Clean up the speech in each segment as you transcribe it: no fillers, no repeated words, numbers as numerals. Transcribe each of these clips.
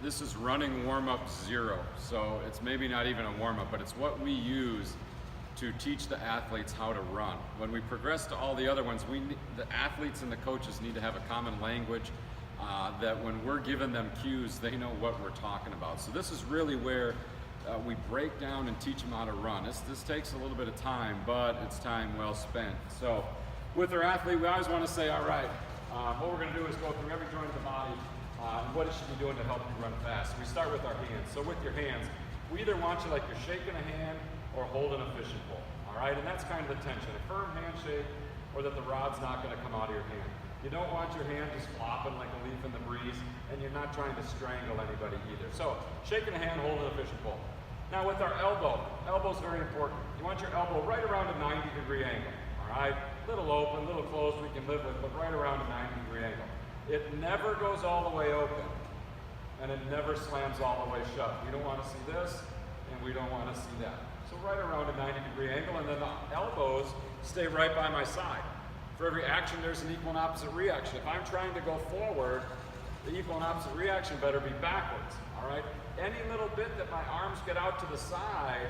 This is running warm-up 0. So it's maybe not even a warm-up, but it's what we use to teach the athletes how to run. When we progress to all the other ones, the athletes and the coaches need to have a common language that when we're giving them cues, they know what we're talking about. So this is really where we break down and teach them how to run. This takes a little bit of time, but it's time well spent. So with our athlete, we always want to say, all right, what we're going to do is go through every joint of the body and what it should be doing to help you run fast. We start with our hands. So with your hands, we either want you like you're shaking a hand or holding a fishing pole, all right? And that's kind of the tension, a firm handshake or that the rod's not going to come out of your hand. You don't want your hand just flopping like a leaf in the breeze, and you're not trying to strangle anybody either. So shaking a hand, holding a fishing pole. Now with our elbow's very important. You want your elbow right around a 90-degree angle, all right? Little open, little closed we can live with, but right around a 90-degree angle. It never goes all the way open, and it never slams all the way shut. We don't want to see this, and we don't want to see that. So right around a 90-degree angle, and then the elbows stay right by my side. For every action, there's an equal and opposite reaction. If I'm trying to go forward, the equal and opposite reaction better be backwards, all right? Any little bit that my arms get out to the side,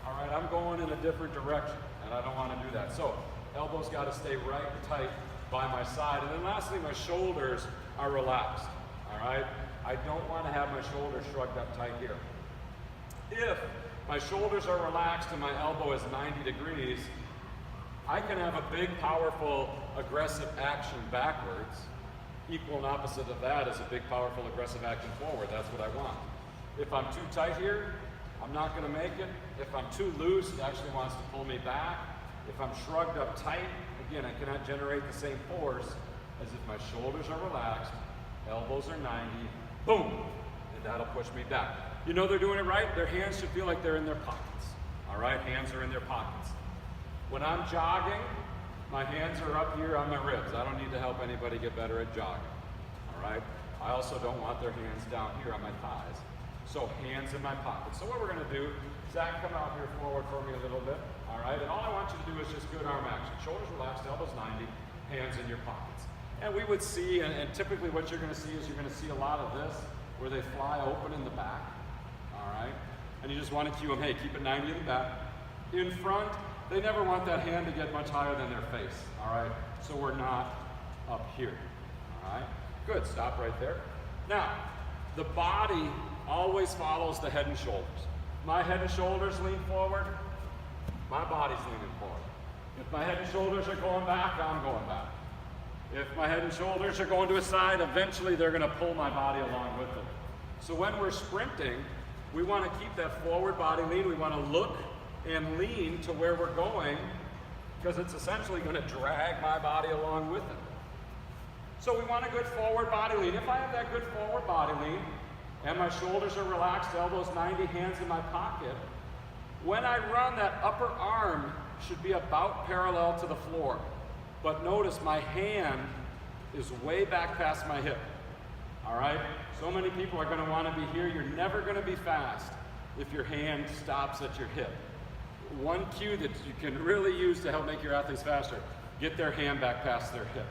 all right, I'm going in a different direction, and I don't want to do that. So elbows got to stay right and tight by my side. And then lastly, my shoulders are relaxed, all right? I don't want to have my shoulders shrugged up tight here. If my shoulders are relaxed and my elbow is 90 degrees, I can have a big, powerful, aggressive action backwards. Equal and opposite of that is a big, powerful, aggressive action forward. That's what I want. If I'm too tight here, I'm not going to make it. If I'm too loose, it actually wants to pull me back. If I'm shrugged up tight, again, I cannot generate the same force as if my shoulders are relaxed, elbows are 90, boom, and that'll push me back. You know they're doing it right? Their hands should feel like they're in their pockets. All right, hands are in their pockets. When I'm jogging, my hands are up here on my ribs. I don't need to help anybody get better at jogging. All right? I also don't want their hands down here on my thighs. So hands in my pockets. So what we're going to do, Zach, come out here forward for me a little bit. All right? And all I want you to do is just good arm action. Shoulders relaxed, elbows 90, hands in your pockets. And we would see, and typically what you're going to see is you're going to see a lot of this where they fly open in the back. All right? And you just want to cue them, hey, keep it 90 in the back. In front, they never want that hand to get much higher than their face, all right? So we're not up here, all right? Good, stop right there. Now, the body always follows the head and shoulders. My head and shoulders lean forward, my body's leaning forward. If my head and shoulders are going back, I'm going back. If my head and shoulders are going to a side, eventually they're gonna pull my body along with them. So when we're sprinting, we wanna keep that forward body lean. We wanna look and lean to where we're going because it's essentially going to drag my body along with it. So we want a good forward body lean. If I have that good forward body lean and my shoulders are relaxed, elbows 90, hands in my pocket, when I run, that upper arm should be about parallel to the floor. But notice my hand is way back past my hip. All right? So many people are going to want to be here. You're never going to be fast if your hand stops at your hip. One cue that you can really use to help make your athletes faster, get their hand back past their hip.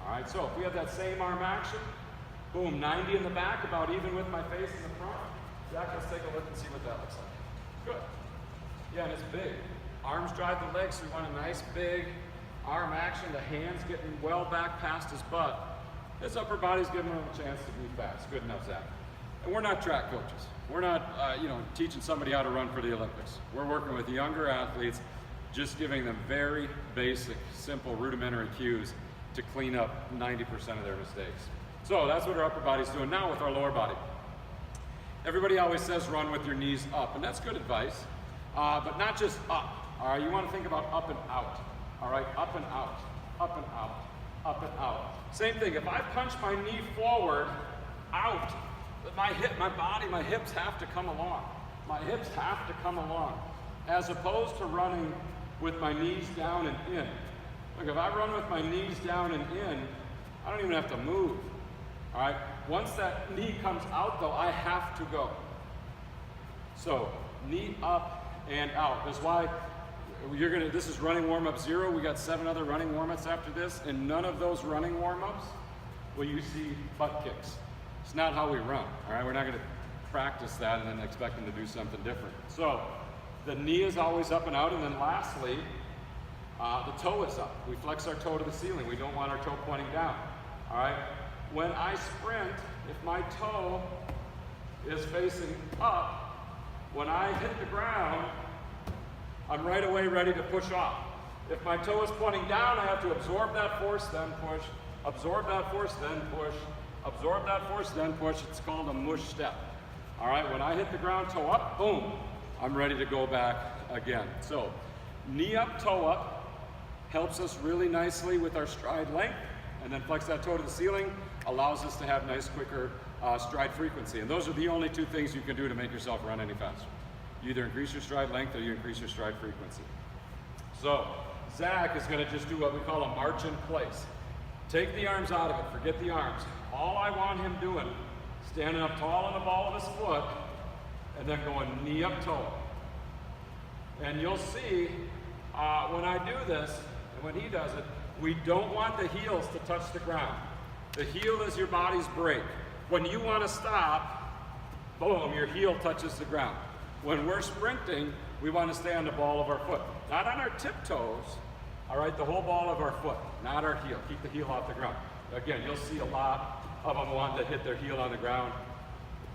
All right, so if we have that same arm action, boom, 90 in the back, about even with my face in the front. Zach, let's take a look and see what that looks like. Good. Yeah, and it's big. Arms drive the legs, so we want a nice big arm action. The hands getting well back past his butt. His upper body's giving him a chance to be fast. Good enough, Zach. And we're not track coaches. We're not, teaching somebody how to run for the Olympics. We're working with younger athletes, just giving them very basic, simple, rudimentary cues to clean up 90% of their mistakes. So that's what our upper body's doing. Now with our lower body. Everybody always says run with your knees up, and that's good advice, but not just up. All right, you want to think about up and out. All right, up and out, up and out, up and out. Same thing, if I punch my knee forward, out, my hips have to come along. My hips have to come along, as opposed to running with my knees down and in. Look, if I run with my knees down and in, I don't even have to move. All right, once that knee comes out though, I have to go. So, knee up and out. That's why this is running warm-up 0. We got 7 other running warm-ups after this, and none of those running warm-ups will you see butt kicks. It's not how we run, all right? We're not gonna practice that and then expect them to do something different. So the knee is always up and out, and then lastly, the toe is up. We flex our toe to the ceiling. We don't want our toe pointing down. All right? When I sprint, if my toe is facing up, when I hit the ground, I'm right away ready to push off. If my toe is pointing down, I have to absorb that force, then push, absorb that force, then push, absorb that force, then push. It's called a mush step. All right, when I hit the ground, toe up, boom, I'm ready to go back again. So knee up, toe up helps us really nicely with our stride length, and then flex that toe to the ceiling allows us to have nice, quicker stride frequency. And those are the only two things you can do to make yourself run any faster. You either increase your stride length or you increase your stride frequency. So Zach is going to just do what we call a march in place. Take the arms out of it, forget the arms. All I want him doing, standing up tall on the ball of his foot, and then going knee up, toe up. And you'll see when I do this, and when he does it, we don't want the heels to touch the ground. The heel is your body's brake. When you want to stop, boom, your heel touches the ground. When we're sprinting, we want to stay on the ball of our foot. Not on our tiptoes, all right, the whole ball of our foot, not our heel. Keep the heel off the ground. Again, you'll see a lot of them want to hit their heel on the ground.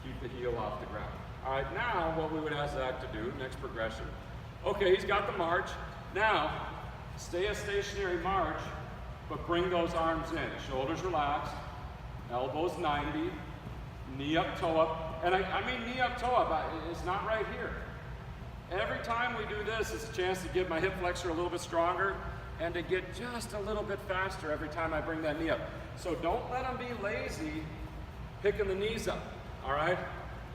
Keep the heel off the ground. All right, now what we would ask Zach to do, next progression. Okay, he's got the march. Now, stay a stationary march, but bring those arms in. Shoulders relaxed, elbows 90, knee up, toe up. And I mean knee up, toe up, it's not right here. Every time we do this, it's a chance to give my hip flexor a little bit stronger and to get just a little bit faster every time I bring that knee up. So don't let them be lazy picking the knees up, all right?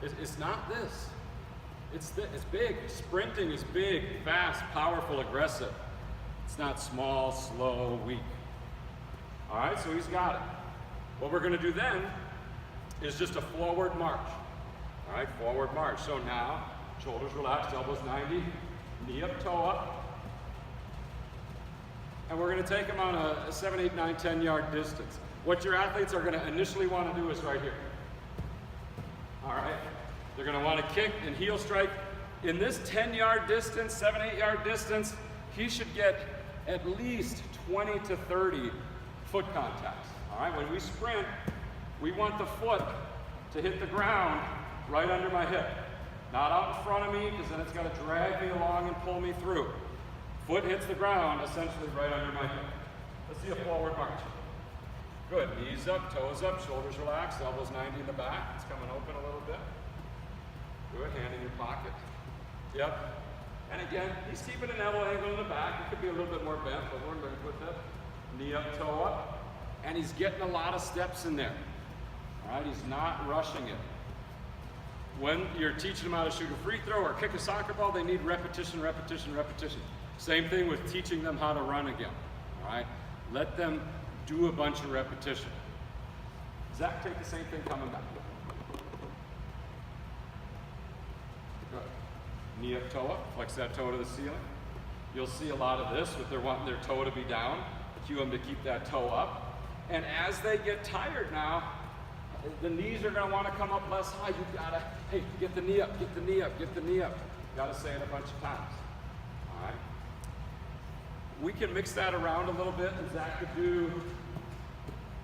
It's not this. It's big. Sprinting is big, fast, powerful, aggressive. It's not small, slow, weak. All right, so he's got it. What we're going to do then is just a forward march. All right, forward march. So now, shoulders relaxed, elbows 90, knee up, toe up. And we're going to take them on a 7, 8, 9, 10 yard distance. What your athletes are going to initially want to do is right here. All right, they're going to want to kick and heel strike. In this 10 yard distance, 7, 8 yard distance, he should get at least 20 to 30 foot contacts. All right, when we sprint, we want the foot to hit the ground right under my hip. Not out in front of me, because then it's got to drag me along and pull me through. Foot hits the ground essentially right under my hip. Let's see a forward march. Good, knees up, toes up, shoulders relaxed, elbows 90 in the back. It's coming open a little bit. Good, hand in your pocket. Yep. And again, he's keeping an elbow angle in the back. It could be a little bit more bent, but we're going to put that knee up, toe up. And he's getting a lot of steps in there. All right, he's not rushing it. When you're teaching them how to shoot a free throw or kick a soccer ball, they need repetition, repetition, repetition. Same thing with teaching them how to run again. All right, let them do a bunch of repetition. Zach, take the same thing coming back. Good. Knee up, toe up, flex that toe to the ceiling. You'll see a lot of this with their wanting their toe to be down. Cue them to keep that toe up. And as they get tired now, the knees are going to want to come up less high. You've got to, hey, get the knee up, get the knee up, get the knee up. You've got to say it a bunch of times. All right. We can mix that around a little bit, and Zach could do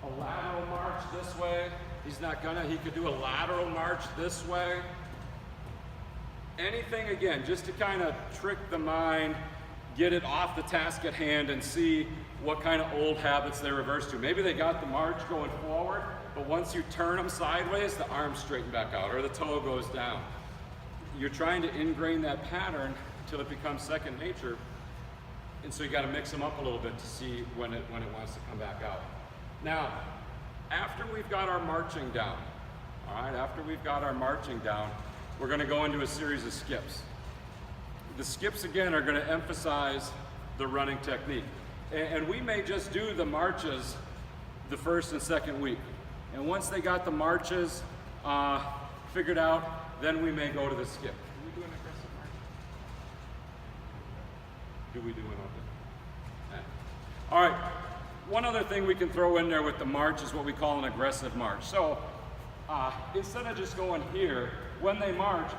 a lateral march this way. He's not gonna. He could do a lateral march this way. Anything, again, just to kind of trick the mind, get it off the task at hand, and see what kind of old habits they reverse to. Maybe they got the march going forward, but once you turn them sideways, the arms straighten back out, or the toe goes down. You're trying to ingrain that pattern until it becomes second nature. And so you got to mix them up a little bit to see when it wants to come back out. Now, after we've got our marching down, all right, after we've got our marching down, we're going to go into a series of skips. The skips, again, are going to emphasize the running technique. And we may just do the marches the first and second week. And once they got the marches figured out, then we may go to the skip. Do we do an aggressive march? Do we do an open? Yeah. All right. One other thing we can throw in there with the march is what we call an aggressive march. So instead of just going here, when they march,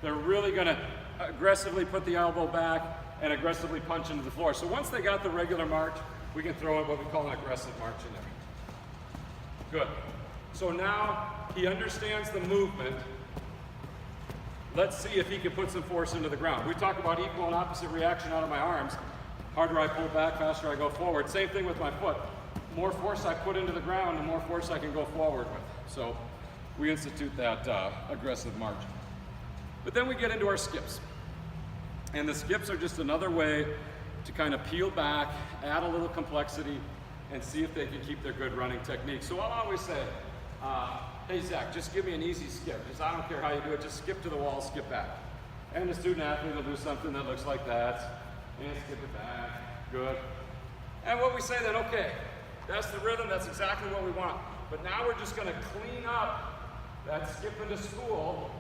they're really gonna aggressively put the elbow back and aggressively punch into the floor. So once they got the regular march, we can throw in what we call an aggressive march in there. Good. So now he understands the movement. Let's see if he can put some force into the ground. We talk about equal and opposite reaction out of my arms. Harder I pull back, faster I go forward. Same thing with my foot. More force I put into the ground, the more force I can go forward with. So we institute that aggressive march. But then we get into our skips. And the skips are just another way to kind of peel back, add a little complexity, and see if they can keep their good running technique. So I'll always say, hey Zach, just give me an easy skip. Just, I don't care how you do it, just skip to the wall, skip back. And the student athlete will do something that looks like that, and skip it back, good. And what we say then, okay, that's the rhythm, that's exactly what we want. But now we're just gonna clean up that skip into school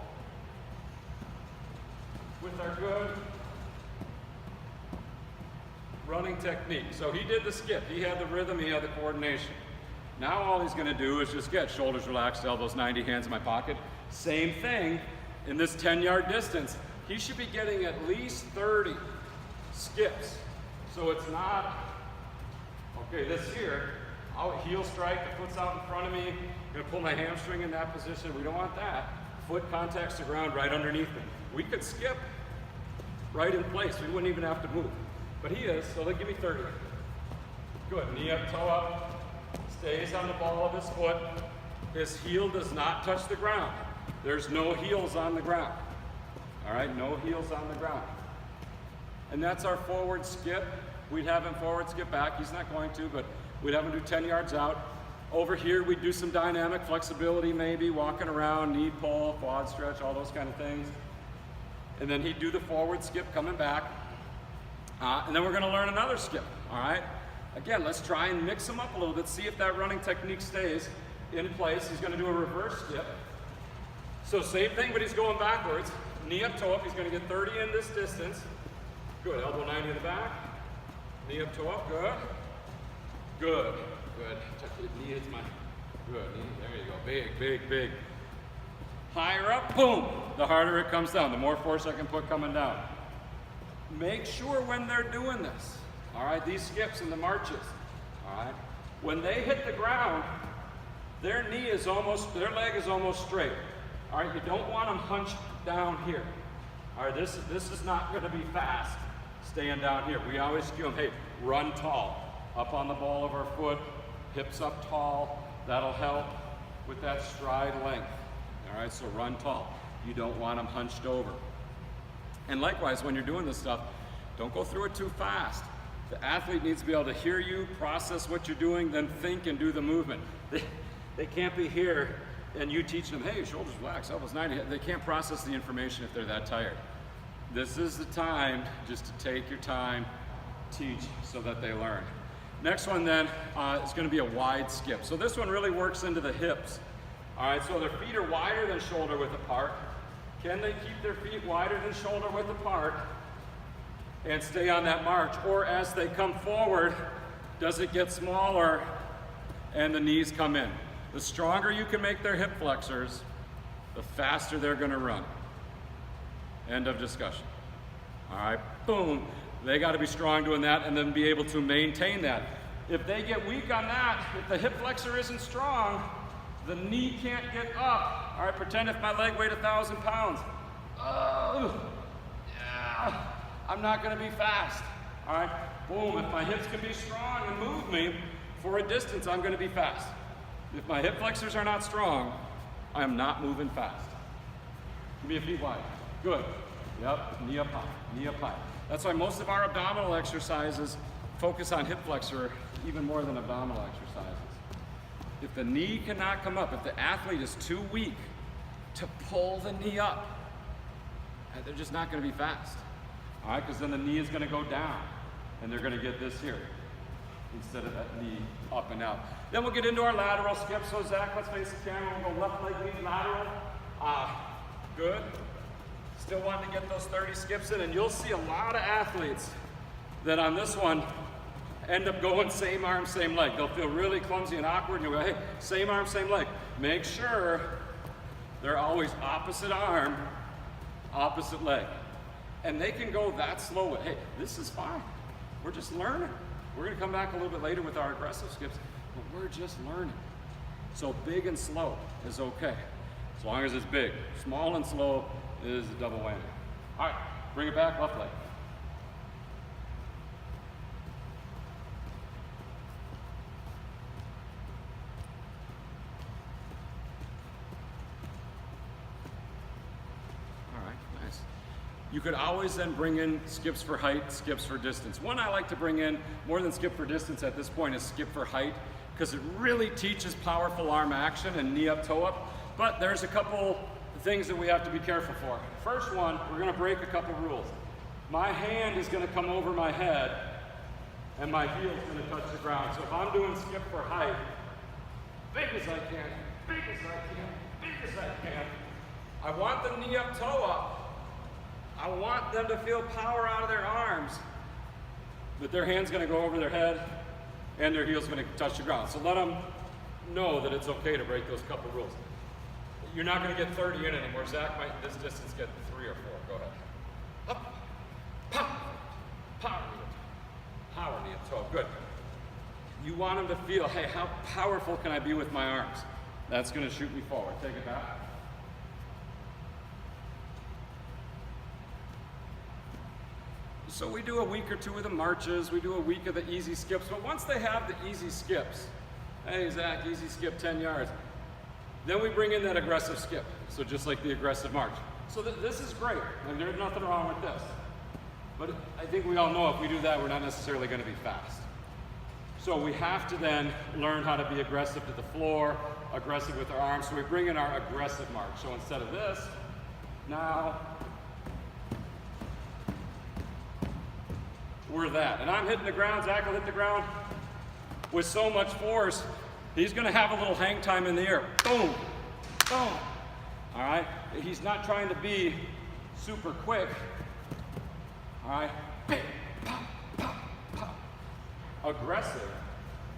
with our good running technique. So he did the skip, he had the rhythm, he had the coordination. Now all he's gonna do is just get shoulders relaxed, elbows 90, hands in my pocket. Same thing in this 10-yard distance. He should be getting at least 30 skips. So it's not, okay, this here, I'll heel strike, the foot's out in front of me, I'm gonna pull my hamstring in that position. We don't want that. Foot contacts the ground right underneath me. We could skip right in place. We wouldn't even have to move. But he is, so they give me 30. Good, knee up, toe up, stays on the ball of his foot. His heel does not touch the ground. There's no heels on the ground. All right, no heels on the ground. And that's our forward skip. We'd have him forward skip back. He's not going to, but we'd have him do 10 yards out. Over here, we'd do some dynamic flexibility maybe, walking around, knee pull, quad stretch, all those kind of things. And then he'd do the forward skip coming back. And then we're gonna learn another skip, all right? Again, let's try and mix them up a little bit, see if that running technique stays in place. He's gonna do a reverse skip. So same thing, but he's going backwards. Knee up, toe up, he's gonna get 30 in this distance. Good, elbow 90 in the back. Knee up, toe up, good. Good, good. Knee hits my, good, knee, there you go. Big, big, big. Higher up, boom. The harder it comes down, the more force I can put coming down. Make sure when they're doing this, all right, these skips and the marches, all right, when they hit the ground, their knee is almost, their leg is almost straight. All right, you don't want them hunched down here. All right, this is not gonna be fast, staying down here. We always give them, hey, run tall, up on the ball of our foot, hips up tall. That'll help with that stride length. All right, so run tall. You don't want them hunched over. And likewise, when you're doing this stuff, don't go through it too fast. The athlete needs to be able to hear you, process what you're doing, then think and do the movement. They can't be here and you teach them, hey, shoulders relax, elbows 90. They can't process the information if they're that tired. This is the time just to take your time, teach so that they learn. Next one then is going to be a wide skip. So this one really works into the hips. All right, so their feet are wider than shoulder width apart. Can they keep their feet wider than shoulder width apart and stay on that march? Or as they come forward, does it get smaller and the knees come in? The stronger you can make their hip flexors, the faster they're going to run. End of discussion. All right, boom. They got to be strong doing that and then be able to maintain that. If they get weak on that, if the hip flexor isn't strong, the knee can't get up. All right, pretend if my leg weighed 1,000 pounds. Oh, yeah, I'm not going to be fast. All right, boom. If my hips can be strong and move me for a distance, I'm going to be fast. If my hip flexors are not strong, I am not moving fast. Give me a feet wide. Good. Yep, knee up high, knee up high. That's why most of our abdominal exercises focus on hip flexor even more than abdominal exercises. If the knee cannot come up, if the athlete is too weak to pull the knee up, they're just not going to be fast. All right, because then the knee is going to go down and they're going to get this here instead of that knee up and out. Then we'll get into our lateral skip. So Zach, let's face the camera. We'll go left leg lead lateral. Good. Still wanting to get those 30 skips in, and you'll see a lot of athletes that on this one end up going same arm, same leg. They'll feel really clumsy and awkward, and you'll go, hey, same arm, same leg. Make sure they're always opposite arm, opposite leg. And they can go that slow with, hey, this is fine. We're just learning. We're gonna come back a little bit later with our aggressive skips, but we're just learning. So big and slow is okay, as long as it's big. Small and slow is a double whammy. All right, bring it back, left leg. You could always then bring in skips for height, skips for distance. One I like to bring in more than skip for distance at this point is skip for height, because it really teaches powerful arm action and knee up, toe up. But there's a couple things that we have to be careful for. First one, we're gonna break a couple rules. My hand is gonna come over my head and my heel is gonna touch the ground. So if I'm doing skip for height, big as I can, big as I can, big as I can, I want the knee up, toe up. I want them to feel power out of their arms, but their hand's gonna go over their head and their heel's gonna touch the ground. So let them know that it's okay to break those couple rules. You're not gonna get 30 in anymore. Zach might this distance get 3 or 4. Go ahead. Up, pop, power knee and toe. Good. You want them to feel, hey, how powerful can I be with my arms? That's gonna shoot me forward. Take it back. So we do a week or two of the marches, we do a week of the easy skips, but once they have the easy skips, hey Zach, easy skip 10 yards, then we bring in that aggressive skip, so just like the aggressive march. So this is great, and there's nothing wrong with this. But I think we all know if we do that, we're not necessarily gonna be fast. So we have to then learn how to be aggressive to the floor, aggressive with our arms, so we bring in our aggressive march. So instead of this, now, we're that. And I'm hitting the ground, Zach will hit the ground with so much force, he's gonna have a little hang time in the air. Boom, boom. All right, he's not trying to be super quick. All right, big, pop, pop, pop. Aggressive,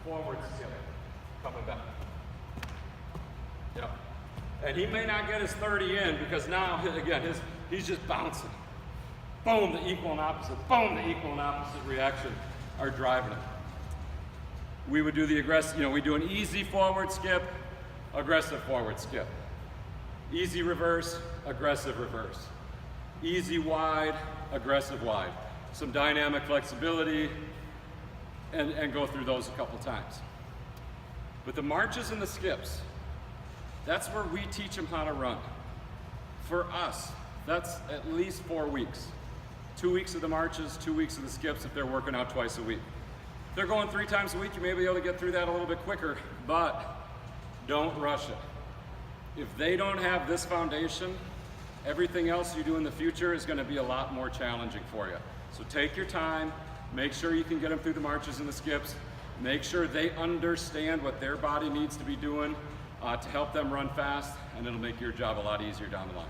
forward skip, coming back. Yep. And he may not get his 30 in because now, again, he's just bouncing. Boom, the equal and opposite. Boom, the equal and opposite reaction are driving it. We would do the aggressive, we do an easy forward skip, aggressive forward skip. Easy reverse, aggressive reverse. Easy wide, aggressive wide. Some dynamic flexibility, and go through those a couple times. But the marches and the skips, that's where we teach them how to run. For us, that's at least 4 weeks. 2 weeks of the marches, 2 weeks of the skips if they're working out twice a week. If they're going 3 times a week, you may be able to get through that a little bit quicker, but don't rush it. If they don't have this foundation, everything else you do in the future is gonna be a lot more challenging for you. So take your time, make sure you can get them through the marches and the skips, make sure they understand what their body needs to be doing to help them run fast, and it'll make your job a lot easier down the line.